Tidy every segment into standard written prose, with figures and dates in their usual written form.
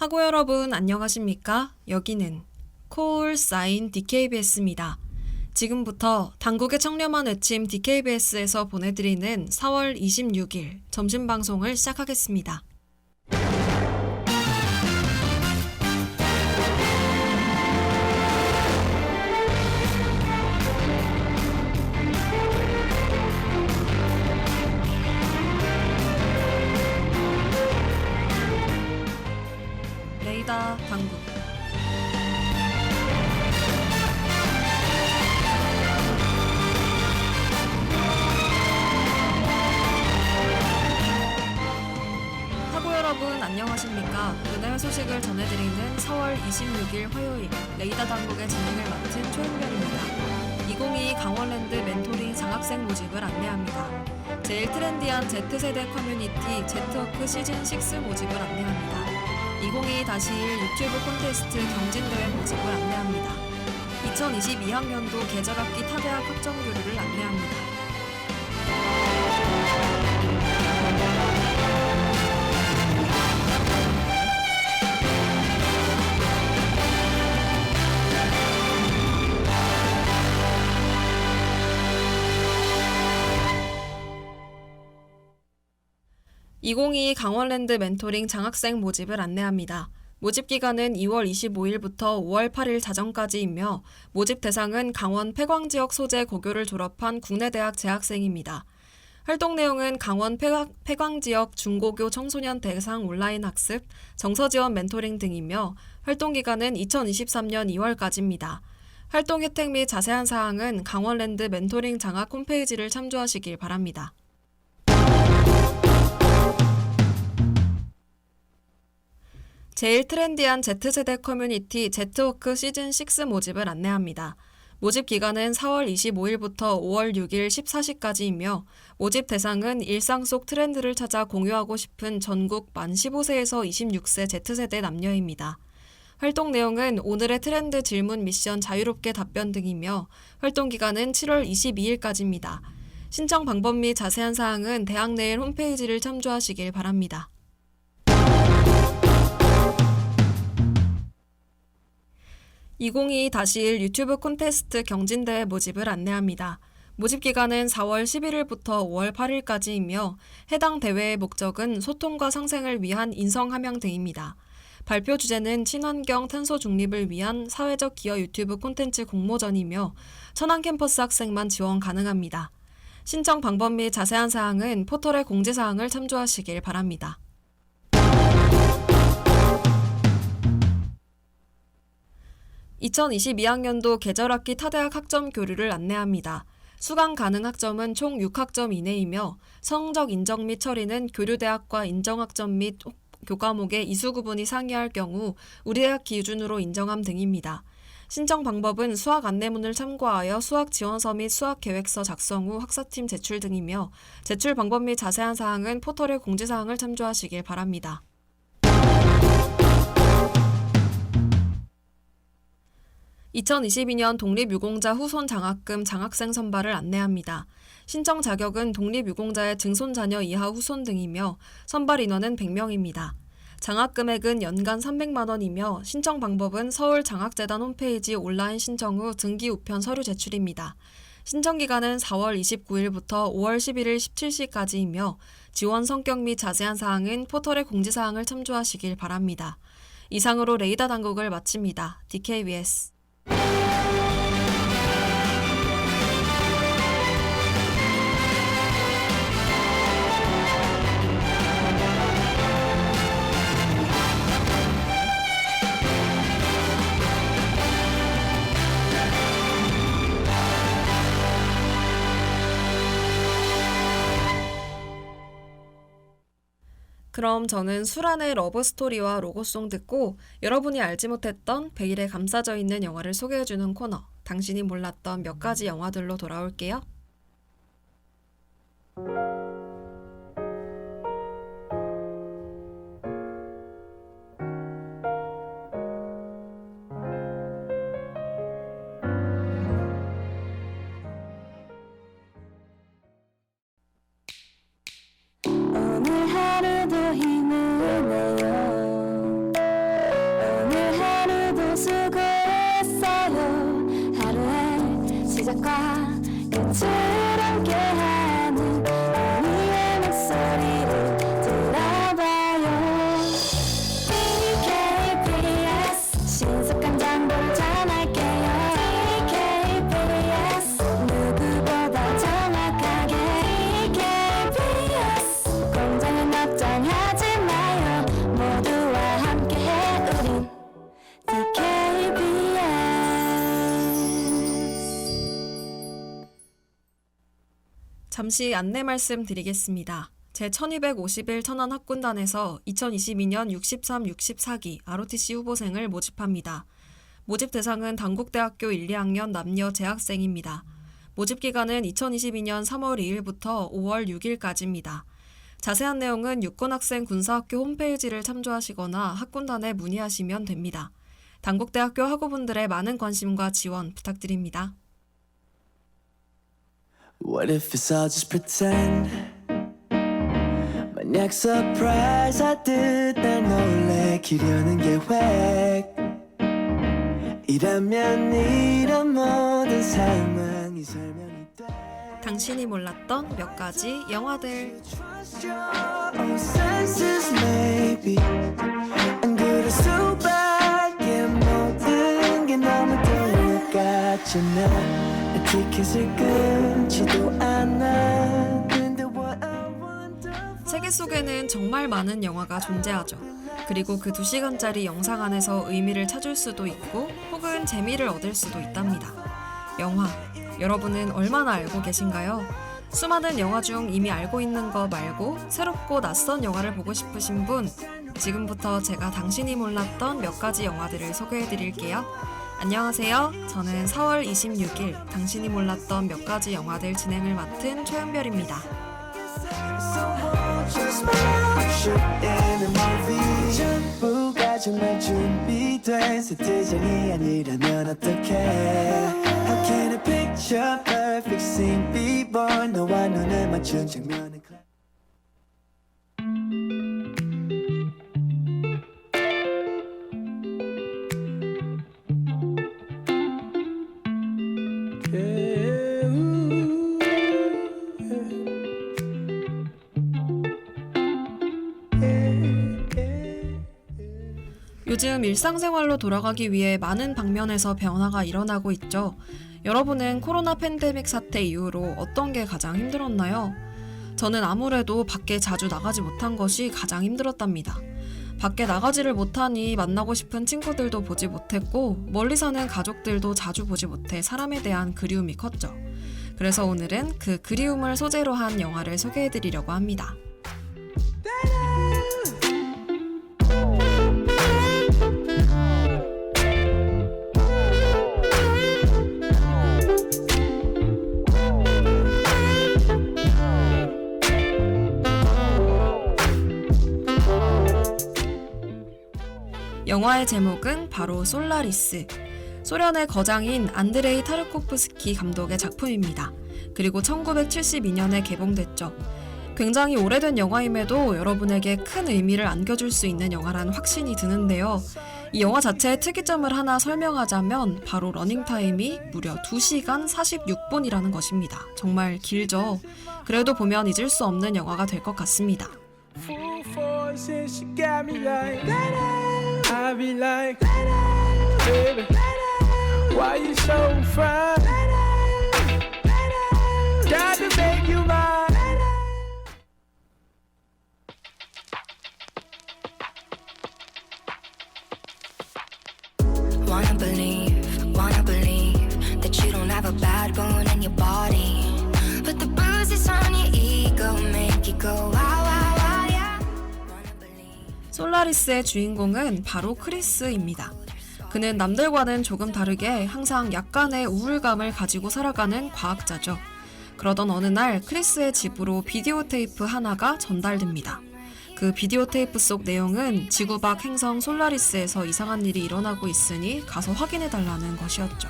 학우 여러분 안녕하십니까? 여기는 콜 사인 DKBS입니다. 지금부터 당국의 청렴한 외침 DKBS에서 보내드리는 4월 26일 점심 방송을 시작하겠습니다. 레이더 당국 학우 여러분 안녕하십니까? 오늘 소식을 전해드리는 4월 26일 화요일 레이더 당국의 진행을 맡은 최은별입니다. 2022 강원랜드 멘토링 장학생 모집을 안내합니다. 제일 트렌디한 Z세대 커뮤니티 Z워크 시즌6 모집을 안내합니다. 2022-1 유튜브 콘테스트 경진대회 모집을 안내합니다. 2022학년도 계절학기 타대학 학점 교류를 안내합니다. (2022) 강원랜드 멘토링 장학생 모집을 안내합니다. 모집 기간은 2월 25일부터 5월 8일 자정까지이며 모집 대상은 강원 폐광지역 소재 고교를 졸업한 국내 대학 재학생입니다. 활동 내용은 강원 폐광지역 중고교 청소년 대상 온라인 학습, 정서 지원 멘토링 등이며 활동 기간은 2023년 2월까지입니다. 활동 혜택 및 자세한 사항은 강원랜드 멘토링 장학 홈페이지를 참조하시길 바랍니다. 제일 트렌디한 Z세대 커뮤니티 Z워크 시즌6 모집을 안내합니다. 모집 기간은 4월 25일부터 5월 6일 14시까지이며 모집 대상은 일상 속 트렌드를 찾아 공유하고 싶은 전국 만 15세에서 26세 Z세대 남녀입니다. 활동 내용은 오늘의 트렌드 질문 미션 자유롭게 답변 등이며 활동 기간은 7월 22일까지입니다. 신청 방법 및 자세한 사항은 대학내일 홈페이지를 참조하시길 바랍니다. (2022-1) 유튜브 콘테스트 경진대회 모집을 안내합니다. 모집 기간은 4월 11일부터 5월 8일까지이며 해당 대회의 목적은 소통과 상생을 위한 인성 함양 등입니다. 발표 주제는 친환경 탄소 중립을 위한 사회적 기여 유튜브 콘텐츠 공모전이며 천안 캠퍼스 학생만 지원 가능합니다. 신청 방법 및 자세한 사항은 포털의 공지사항을 참조하시길 바랍니다. (2022학년도) 계절학기 타대학 학점 교류를 안내합니다. 수강 가능 학점은 총 6학점 이내이며 성적 인정 및 처리는 교류대학과 인정학점 및 교과목의 이수 구분이 상이할 경우 우리대학 기준으로 인정함 등입니다. 신청 방법은 수학 안내문을 참고하여 수학 지원서 및 수학 계획서 작성 후 학사팀 제출 등이며 제출 방법 및 자세한 사항은 포털의 공지사항을 참조하시길 바랍니다. (2022년) 독립유공자 후손 장학금 장학생 선발을 안내합니다. 신청 자격은 독립유공자의 증손자녀 이하 후손 등이며 선발 인원은 100명입니다. 장학 금액은 연간 300만 원이며 신청 방법은 서울장학재단 홈페이지 온라인 신청 후 등기 우편 서류 제출입니다. 신청 기간은 4월 29일부터 5월 11일 17시까지이며 지원 성격 및 자세한 사항은 포털의 공지사항을 참조하시길 바랍니다. 이상으로 레이더 당국을 마칩니다. DKBS 그럼 저는 술안의 러브스토리와 로고송 듣고 여러분이 알지 못했던 100일에 감싸져 있는 영화를 소개해주는 코너 당신이 몰랐던 몇 가지 영화들로 돌아올게요. 오늘 하루도 힘을 내요 끝을 함께하는 우리의 목소리를 들어봐요. KBS 신속한 정보를 전할게요. KBS 누구보다 정확하게. KBS 공장은 걱정하지 마요. 모두와 함께해 우린 KBS. 잠시 안내 말씀드리겠습니다. 제1251 천안 학군단에서 2022년 63, 64기 ROTC 후보생을 모집합니다. 모집 대상은 단국대학교 1, 2학년 남녀 재학생입니다. 모집 기간은 2022년 3월 2일부터 5월 6일까지입니다. 자세한 내용은 육군학생 군사학교 홈페이지를 참조하시거나 학군단에 문의하시면 됩니다. 단국대학교 학우분들의 많은 관심과 지원 부탁드립니다. What if it's all just pretend? 만약 surprise 하듯 날 놀래키려는 계획 이라면 이런 모든 상황이 설명이 돼. 당신이 몰랐던 몇 가지 영화들. Trust your own senses maybe 안 그럴 수밖에 모든 게 너무 똑같잖아. 티켓을 끊지도 않아. 근데 what I want. 세계 속에는 정말 많은 영화가 존재하죠. 그리고 그 2시간짜리 영상 안에서 의미를 찾을 수도 있고 혹은 재미를 얻을 수도 있답니다. 영화, 여러분은 얼마나 알고 계신가요? 수많은 영화 중 이미 알고 있는 거 말고 새롭고 낯선 영화를 보고 싶으신 분, 지금부터 제가 당신이 몰랐던 몇 가지 영화들을 소개해드릴게요. 안녕하세요. 저는 4월 26일 당신이 몰랐던 몇 가지 영화들 진행을 맡은 최은별입니다. 전부가 정말 준비된 세트장이 아니라면 어떡해. How can a picture perfect scene be born? 너와 눈을 맞춘 장면은 요즘 일상생활로 돌아가기 위해 많은 방면에서 변화가 일어나고 있죠. 여러분은 코로나 팬데믹 사태 이후로 어떤 게 가장 힘들었나요? 저는 아무래도 밖에 자주 나가지 못한 것이 가장 힘들었답니다. 밖에 나가지를 못하니 만나고 싶은 친구들도 보지 못했고 멀리 사는 가족들도 자주 보지 못해 사람에 대한 그리움이 컸죠. 그래서 오늘은 그 그리움을 소재로 한 영화를 소개해드리려고 합니다. 영화의 제목은 바로 솔라리스. 소련의 거장인 안드레이 타르코프스키 감독의 작품입니다. 그리고 1972년에 개봉됐죠. 굉장히 오래된 영화임에도 여러분에게 큰 의미를 안겨줄 수 있는 영화란 확신이 드는데요. 이 영화 자체의 특이점을 하나 설명하자면 바로 러닝타임이 무려 2시간 46분이라는 것입니다. 정말 길죠? 그래도 보면 잊을 수 없는 영화가 될 것 같습니다. I be like, baby, why you so fine? Got to make you mine. Wanna believe that you don't have a bad bone in your body, but the bruises on your ego make you go wow wow wow yeah. Wanna believe. 솔라리스의 주인공은 바로 크리스입니다. 그는 남들과는 조금 다르게 항상 약간의 우울감을 가지고 살아가는 과학자죠. 그러던 어느 날 크리스의 집으로 비디오 테이프 하나가 전달됩니다. 그 비디오 테이프 속 내용은 지구 밖 행성 솔라리스에서 이상한 일이 일어나고 있으니 가서 확인해달라는 것이었죠.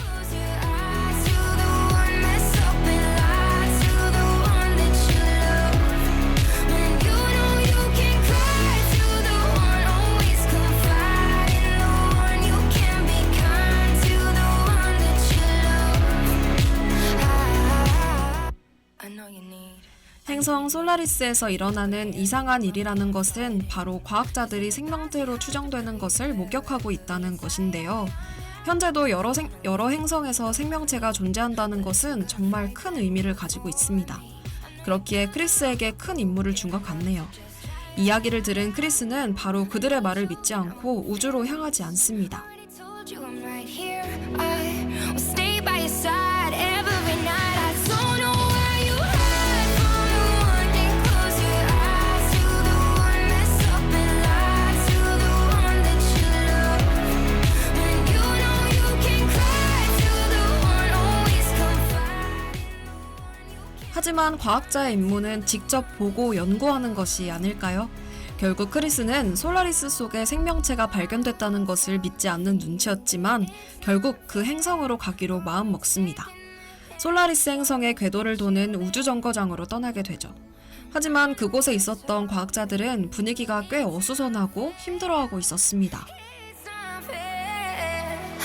Close your eyes to the one that's open, lie to the one that you love. When you know you can cry to the one, always confide in the one. You can be kind to the one that you love. 행성 솔라리스에서 일어나는 이상한 일이라는 것은 바로 과학자들이 생명체로 추정되는 것을 목격하고 있다는 것인데요. 현재도 여러 행성에서 생명체가 존재한다는 것은 정말 큰 의미를 가지고 있습니다. 그렇기에 크리스에게 큰 임무를 준 것 같네요. 이야기를 들은 크리스는 바로 그들의 말을 믿지 않고 우주로 향하지 않습니다. Told you I'm right here. I will stay by your side every night. I don't know where you hide from the one. Can't close your eyes to the one mess up and lie to the one that you love. When you know you can cry to the one always confide. 하지만 과학자의 임무는 직접 보고 연구하는 것이 아닐까요? 결국 크리스는 솔라리스 속에 생명체가 발견됐다는 것을 믿지 않는 눈치였지만 결국 그 행성으로 가기로 마음먹습니다. 솔라리스 행성의 궤도를 도는 우주정거장으로 떠나게 되죠. 하지만 그곳에 있었던 과학자들은 분위기가 꽤 어수선하고 힘들어하고 있었습니다. It's not fair.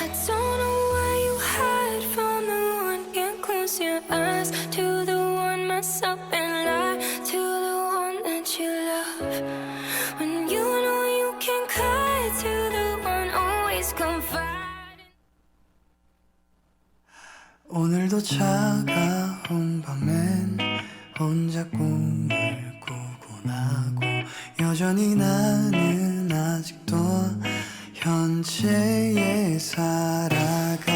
I don't know why you hide from the one. Can't close your eyes to the one mess up and lie to the one that you love. When you know you can cry to the one always confide. 오늘도 차가운 밤엔 혼자 꿈을 꾸곤 하고 여전히 나는 아직도 현재에 살아가.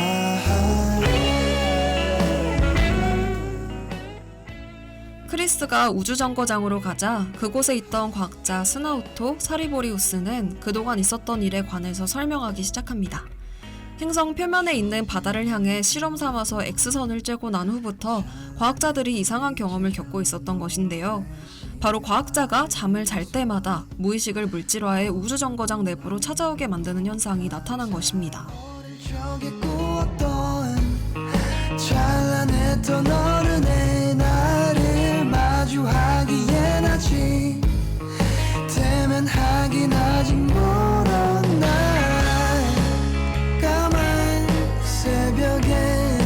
크리스가 우주정거장으로 가자 그곳에 있던 과학자 스나우토 사리보리우스는 그동안 있었던 일에 관해서 설명하기 시작합니다. 행성 표면에 있는 바다를 향해 실험 삼아서 X선을 쬐고 난 후부터 과학자들이 이상한 경험을 겪고 있었던 것인데요. 바로 과학자가 잠을 잘 때마다 무의식을 물질화해 우주정거장 내부로 찾아오게 만드는 현상이 나타난 것입니다. 저기 꾸었던 찬란했던 어른의 나를 마주하기엔 아직 대면하긴 아직 멀은 날 까만 새벽엔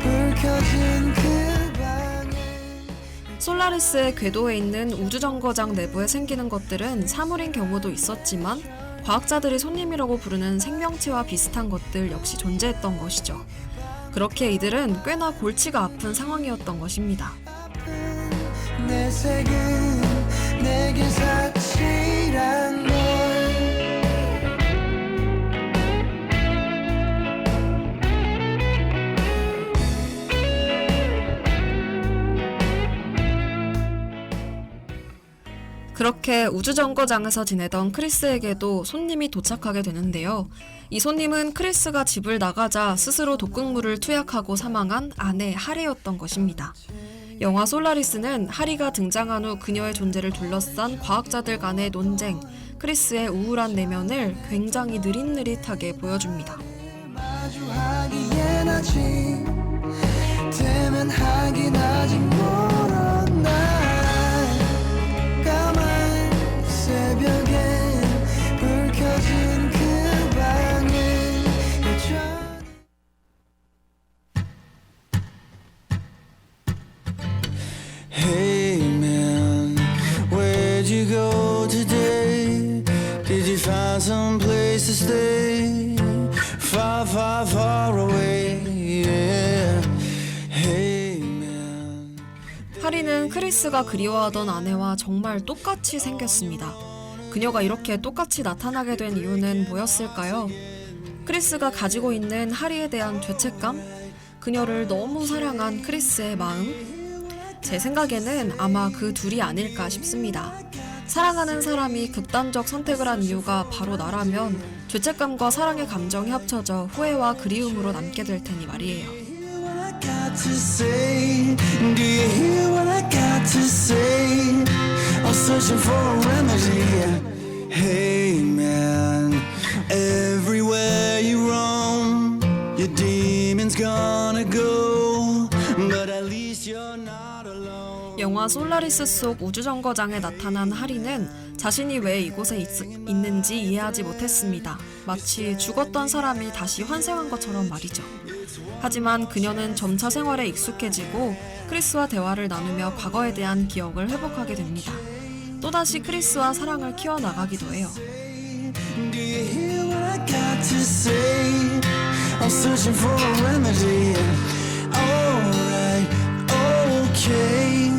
불 켜진 그 방에 솔라리스의 궤도에 있는 우주정거장 내부에 생기는 것들은 사물인 경우도 있었지만 과학자들이 손님이라고 부르는 생명체와 비슷한 것들 역시 존재했던 것이죠. 그렇게 이들은 꽤나 골치가 아픈 상황이었던 것입니다. 내 색은 내게 사치란 걸. 그렇게 우주정거장에서 지내던 크리스에게도 손님이 도착하게 되는데요. 이 손님은 크리스가 집을 나가자 스스로 독극물을 투약하고 사망한 아내 하리였던 것입니다. 영화 솔라리스는 하리가 등장한 후 그녀의 존재를 둘러싼 과학자들 간의 논쟁, 크리스의 우울한 내면을 굉장히 느릿느릿하게 보여줍니다. 마주하기엔 아직 대면하긴 아직 멀은 날 까만 새벽엔 불 켜진 그 방에 여전히 Hey man, where'd you go today? Did you find some place to stay? Far, far, far away, yeah. Hey man. 하리는 크리스가 그리워하던 아내와 정말 똑같이 생겼습니다. 그녀가 이렇게 똑같이 나타나게 된 이유는 뭐였을까요? 크리스가 가지고 있는 하리에 대한 죄책감? 그녀를 너무 사랑한 크리스의 마음? 제 생각에는 아마 그 둘이 아닐까 싶습니다. 사랑하는 사람이 극단적 선택을 한 이유가 바로 나라면 죄책감과 사랑의 감정이 합쳐져 후회와 그리움으로 남게 될 테니 말이에요. What I got to say? Do you hear what I got to say? I'm searching for a remedy. Hey man, everywhere you roam, your demon's gonna go. But at least you're not alone. 영화 솔라리스 속 우주정거장에 나타난 하리는 자신이 왜 이곳에 있는지 이해하지 못했습니다. 마치 죽었던 사람이 다시 환생한 것처럼 말이죠. 하지만 그녀는 점차 생활에 익숙해지고 크리스와 대화를 나누며 과거에 대한 기억을 회복하게 됩니다. 또다시 크리스와 사랑을 키워나가기도 해요. Do you hear what I got to say? I'm searching for a remedy. Alright, okay.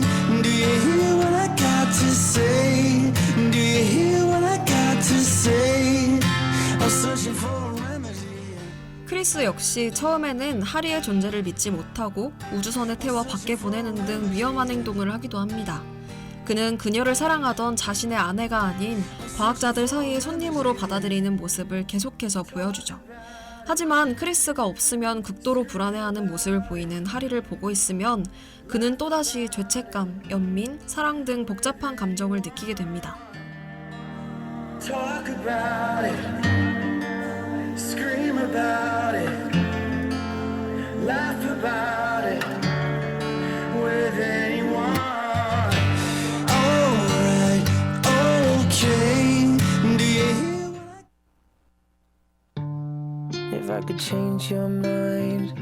Do you hear what I got to say? Do you hear what I got to say? I'm searching for a remedy. 크리스 역시 처음에는 하리의 존재를 믿지 못하고 우주선에 태워 밖에 보내는 등 위험한 행동을 하기도 합니다. 그는 그녀를 사랑하던 자신의 아내가 아닌 과학자들 사이의 손님으로 받아들이는 모습을 계속해서 보여주죠. 하지만 크리스가 없으면 극도로 불안해하는 모습을 보이는 하리를 보고 있으면 그는 또다시 죄책감, 연민, 사랑 등 복잡한 감정을 느끼게 됩니다. Talk about it. Scream about it. Laugh about it. With anyone. Alright, okay. Do you hear what If I could change your mind,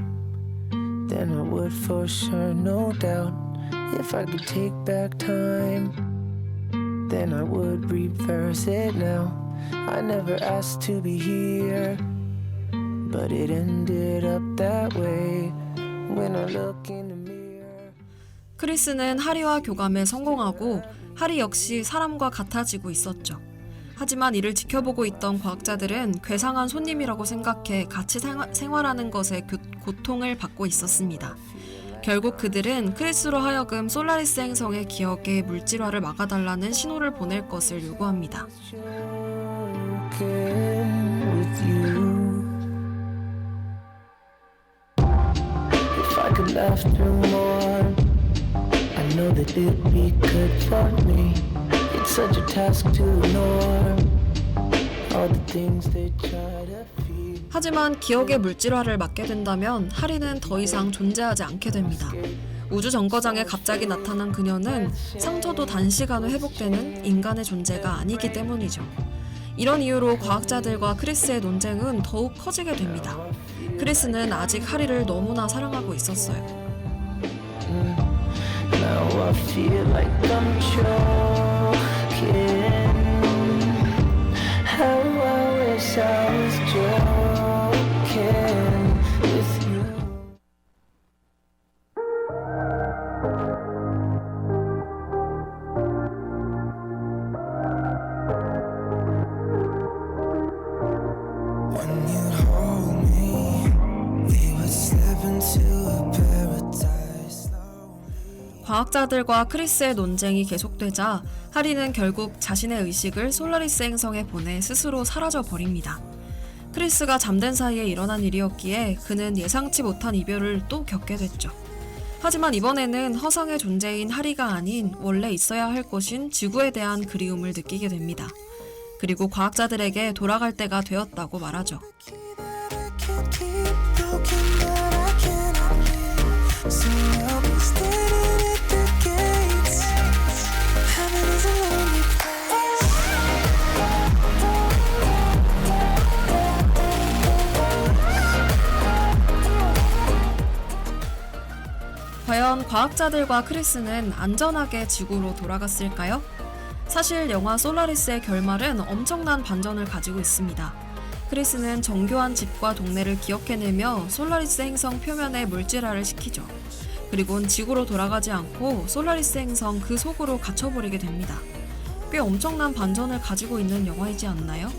then I would for sure, no doubt. If I could take back time, then I would reverse it now. I never asked to be here, but it ended up that way. When I look in the mirror. 크리스는 하리와 교감에 성공하고 하리 역시 사람과 같아지고 있었죠. 하지만 이를 지켜보고 있던 과학자들은 괴상한 손님이라고 생각해 같이 생활하는 것에 고통을 받고 있었습니다. 결국 그들은 크리스로 하여금 솔라리스 행성의 기억의 물질화를 막아달라는 신호를 보낼 것을 요구합니다. With you. If I could laugh through more, I know that it'd be good for me. It's such a task to ignore all the things they try to feed. 하지만 기억의 물질화를 막게 된다면 하리는 더 이상 존재하지 않게 됩니다. 우주 정거장에 갑자기 나타난 그녀는 상처도 단시간에 회복되는 인간의 존재가 아니기 때문이죠. 이런 이유로 과학자들과 크리스의 논쟁은 더욱 커지게 됩니다. 크리스는 아직 하리를 너무나 사랑하고 있었어요. Now I feel like I'm choking. How I wish I was joking with you. When you'd hold me, we would slip into a paradise slowly. 과학자들과 크리스의 논쟁이 계속되자 하리는 결국 자신의 의식을 솔라리스 행성에 보내 스스로 사라져 버립니다. 크리스가 잠든 사이에 일어난 일이었기에 그는 예상치 못한 이별을 또 겪게 됐죠. 하지만 이번에는 허상의 존재인 하리가 아닌 원래 있어야 할 곳인 지구에 대한 그리움을 느끼게 됩니다. 그리고 과학자들에게 돌아갈 때가 되었다고 말하죠. 과연 과학자들과 크리스는 안전하게 지구로 돌아갔을까요? 사실 영화 솔라리스의 결말은 엄청난 반전을 가지고 있습니다. 크리스는 정교한 집과 동네를 기억해내며 솔라리스 행성 표면에 물질화를 시키죠. 그리고는 지구로 돌아가지 않고 솔라리스 행성 그 속으로 갇혀버리게 됩니다. 꽤 엄청난 반전을 가지고 있는 영화이지 않나요?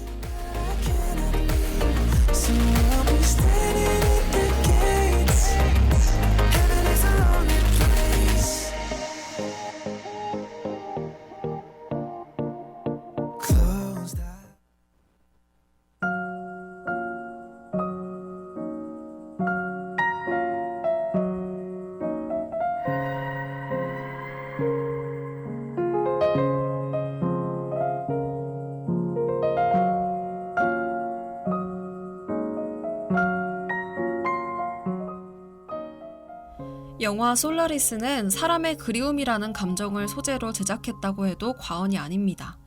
영화 솔라리스는 사람의 그리움이라는 감정을 소재로 제작했다고 해도 과언이 아닙니다.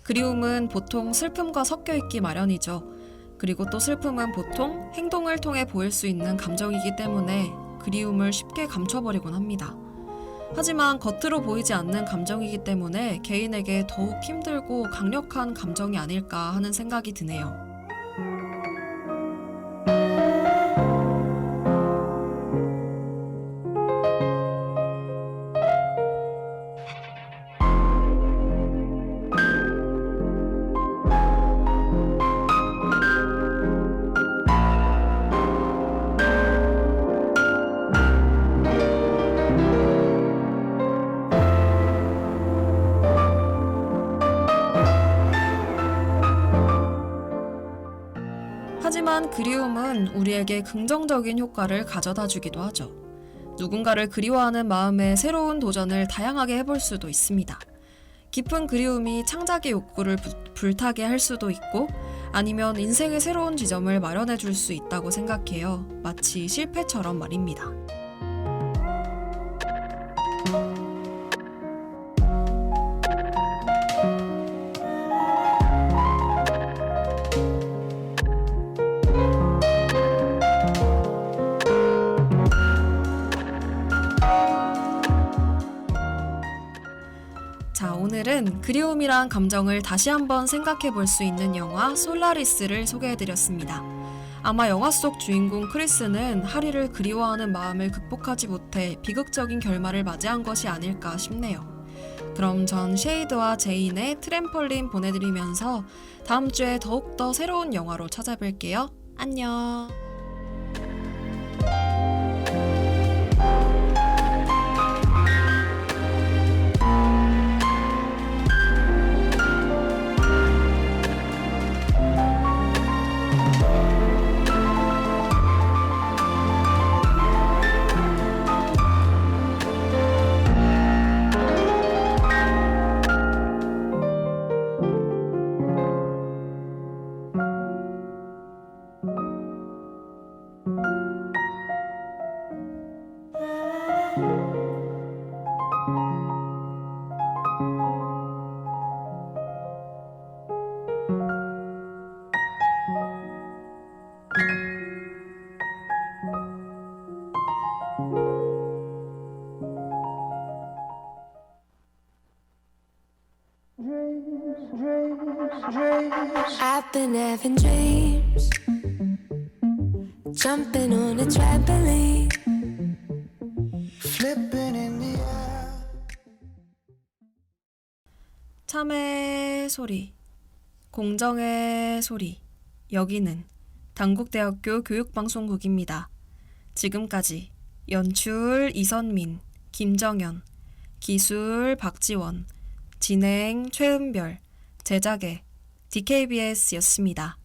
그리움은 보통 슬픔과 섞여 있기 마련이죠. 그리고 또 슬픔은 보통 행동을 통해 보일 수 있는 감정이기 때문에 그리움을 쉽게 감춰버리곤 합니다. 하지만 겉으로 보이지 않는 감정이기 때문에 개인에게 더욱 힘들고 강력한 감정이 아닐까 하는 생각이 드네요. 하지만 그리움은 우리에게 긍정적인 효과를 가져다 주기도 하죠. 누군가를 그리워하는 마음에 새로운 도전을 다양하게 해볼 수도 있습니다. 깊은 그리움이 창작의 욕구를 불타게 할 수도 있고 아니면 인생의 새로운 지점을 마련해 줄 수 있다고 생각해요. 마치 실패처럼 말입니다. 자, 오늘은 그리움이란 감정을 다시 한번 생각해 볼 수 있는 영화 솔라리스를 소개해드렸습니다. 아마 영화 속 주인공 크리스는 하리를 그리워하는 마음을 극복하지 못해 비극적인 결말을 맞이한 것이 아닐까 싶네요. 그럼 전 쉐이드와 제인의 트램펄린 보내드리면서 다음 주에 더욱더 새로운 영화로 찾아뵐게요. 안녕. I've been having dreams, jumping on a trampoline, Flipping in the air. 참의 소리, 공정의 소리. 여기는 단국대학교 교육방송국입니다. 지금까지 연출 이선민, 김정연, 기술 박지원, 진행 최은별, 제작의 DKBS였습니다.